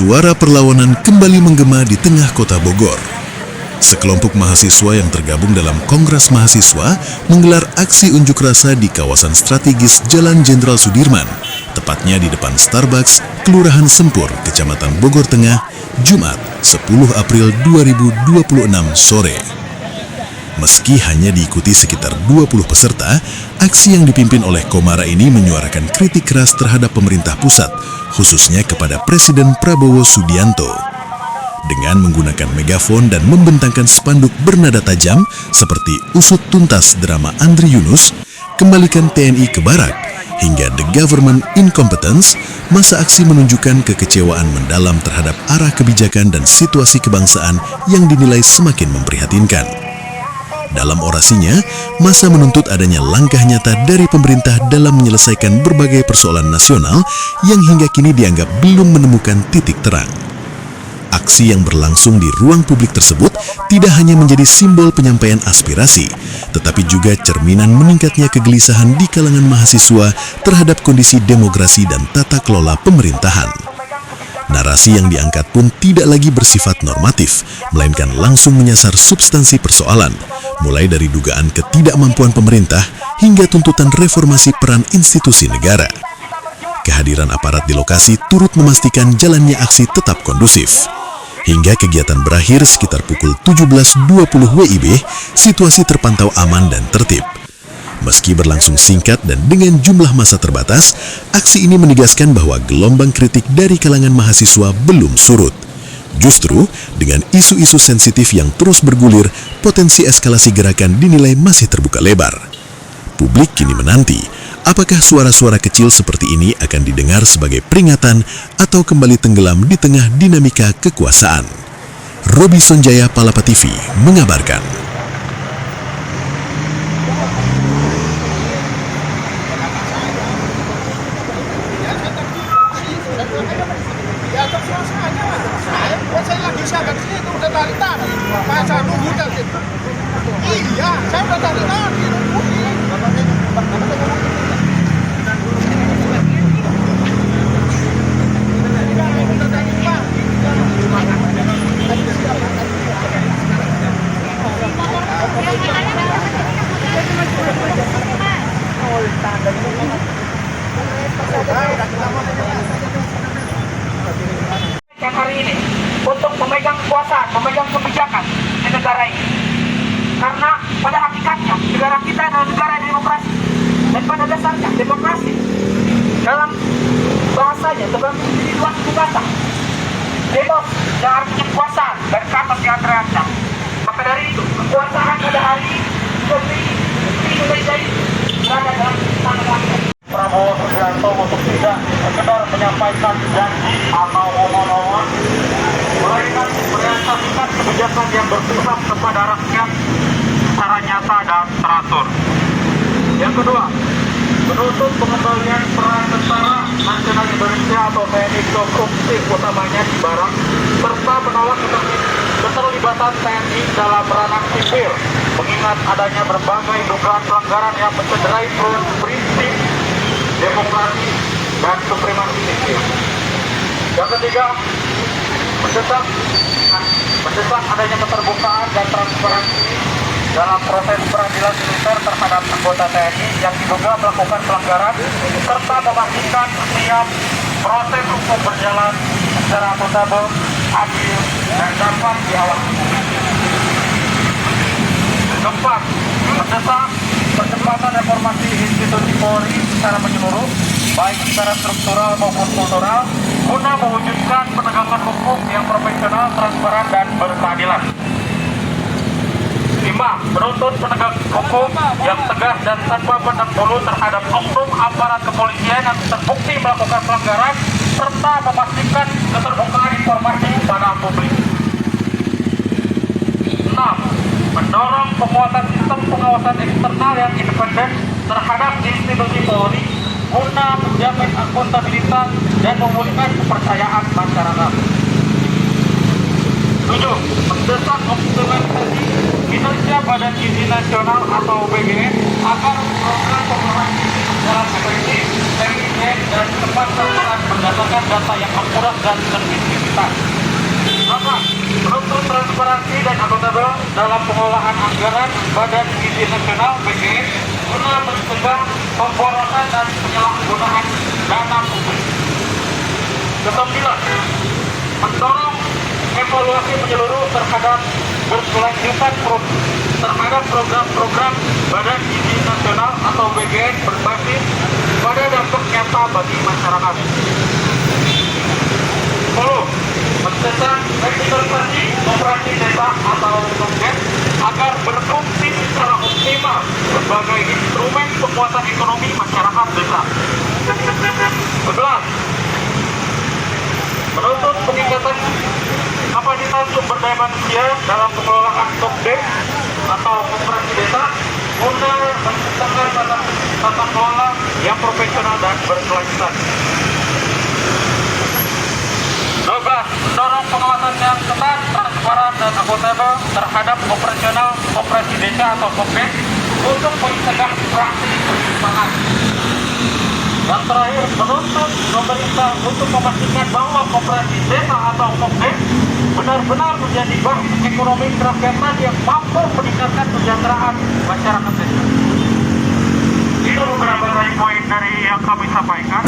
Suara perlawanan kembali menggema di tengah kota Bogor. Sekelompok mahasiswa yang tergabung dalam Kongres Mahasiswa menggelar aksi unjuk rasa di kawasan strategis Jalan Jenderal Sudirman, tepatnya di depan Starbucks, Kelurahan Sempur, Kecamatan Bogor Tengah, Jumat 10 April 2026 sore. Meski hanya diikuti sekitar 20 peserta, aksi yang dipimpin oleh Komara ini menyuarakan kritik keras terhadap pemerintah pusat, khususnya kepada Presiden Prabowo Subianto. Dengan menggunakan megafon dan membentangkan spanduk bernada tajam seperti usut tuntas drama Andri Yunus, kembalikan TNI ke barak, hingga The Government Incompetence, masa aksi menunjukkan kekecewaan mendalam terhadap arah kebijakan dan situasi kebangsaan yang dinilai semakin memprihatinkan. Dalam orasinya, massa menuntut adanya langkah nyata dari pemerintah dalam menyelesaikan berbagai persoalan nasional yang hingga kini dianggap belum menemukan titik terang. Aksi yang berlangsung di ruang publik tersebut tidak hanya menjadi simbol penyampaian aspirasi, tetapi juga cerminan meningkatnya kegelisahan di kalangan mahasiswa terhadap kondisi demokrasi dan tata kelola pemerintahan. Narasi yang diangkat pun tidak lagi bersifat normatif, melainkan langsung menyasar substansi persoalan, mulai dari dugaan ketidakmampuan pemerintah hingga tuntutan reformasi peran institusi negara. Kehadiran aparat di lokasi turut memastikan jalannya aksi tetap kondusif. Hingga kegiatan berakhir sekitar pukul 17.20 WIB, situasi terpantau aman dan tertib. Meski berlangsung singkat dan dengan jumlah massa terbatas, aksi ini menegaskan bahwa gelombang kritik dari kalangan mahasiswa belum surut. Justru, dengan isu-isu sensitif yang terus bergulir, potensi eskalasi gerakan dinilai masih terbuka lebar. Publik kini menanti, apakah suara-suara kecil seperti ini akan didengar sebagai peringatan atau kembali tenggelam di tengah dinamika kekuasaan. Robi Sonjaya, Palapa TV, mengabarkan. Saya lagi siaga di situ, udah dari tadi. Saya nunggu dari situ. Iya, saya udah dari tadi nungguin. Yang hari ini untuk memegang kekuasaan, memegang kebijakan di negara ini. Karena pada hakikatnya negara kita adalah negara demokrasi, dan pada dasarnya demokrasi dalam bahasanya tergantung dari dua suku kata. Demos yang artinya kekuasaan dari kata yang terancam. Maka dari itu kekuasaan pada hari ini di Indonesia ini berada dalam tangan rakyat. Prabowo Subianto untuk tidak sekedar menyampaikan janji atau omong-omong, melainkan merealisasikan kebijakan yang bersifat kepada rakyat secara nyata dan teratur. Yang kedua, menuntut pengembalian peran Tentara Nasional Indonesia atau TNI ke fungsi utamanya di Barak, serta menolak keterlibatan TNI dalam ranah sipil, mengingat adanya berbagai dugaan pelanggaran yang mencederai prinsip demokrasi dan supremasi sipil. Yang ketiga, mendesak adanya keterbukaan dan transparansi dalam proses peradilan militer terhadap anggota TNI yang diduga melakukan pelanggaran, serta memastikan setiap proses hukum berjalan secara akuntabel, adil, dan dapat diawasi. Keempat, mendesak percepatan reformasi institusi Polri secara menyeluruh, baik secara struktural maupun kultural, guna mewujudkan penegakan hukum yang profesional, transparan, dan berkeadilan. 5. Menuntut penegak hukum yang tegas dan tanpa pandang bulu terhadap oknum aparat kepolisian yang terbukti melakukan pelanggaran, serta memastikan keterbukaan informasi pada publik. 6. Mendorong penguatan sistem pengawasan eksternal yang independen terhadap institusi Polri guna menjamin akuntabilitas dan memulihkan kepercayaan masyarakat. 7. Mendesak optimalisasi kinerja Badan Gizi Nasional atau BGN agar program pembangunan gizi secara efektif, efisien, dan tepat sasaran berdasarkan data yang akurat dan berintegritas. Maka, menuntut transparansi dan akuntabel dalam pengelolaan anggaran Badan Gizi Nasional (BGN) guna mencegah pemborosan dan penyalahgunaan dana publik. Kesembilan, mendorong evaluasi menyeluruh terhadap berkelanjutan terhadap program-program Badan Gizi Nasional atau BGN berbasis pada dampak nyata bagi masyarakat. 10. Mencegah revitalisasi operasi desa atau KOPDES agar berfungsi secara optimal sebagai instrumen penguatan ekonomi masyarakat desa. 11. Menuntut peningkatan kapasitas sumber daya manusia dalam pengelolaan KOPDES atau operasi desa guna menciptakan tata kelola yang profesional dan berkelanjutan. 12. Mendorong pengawasan yang ketat, transparan, dan akuntabel terhadap operasional operasi desa atau KOPDES untuk mencegah praktik penyimpangan. Yang terakhir, menuntut pemerintah untuk memastikan bahwa operasi desa atau KOPDES benar-benar menjadi basis ekonomi kerakyatan yang mampu meningkatkan kesejahteraan masyarakat desa. Itu beberapa poin dari yang kami sampaikan.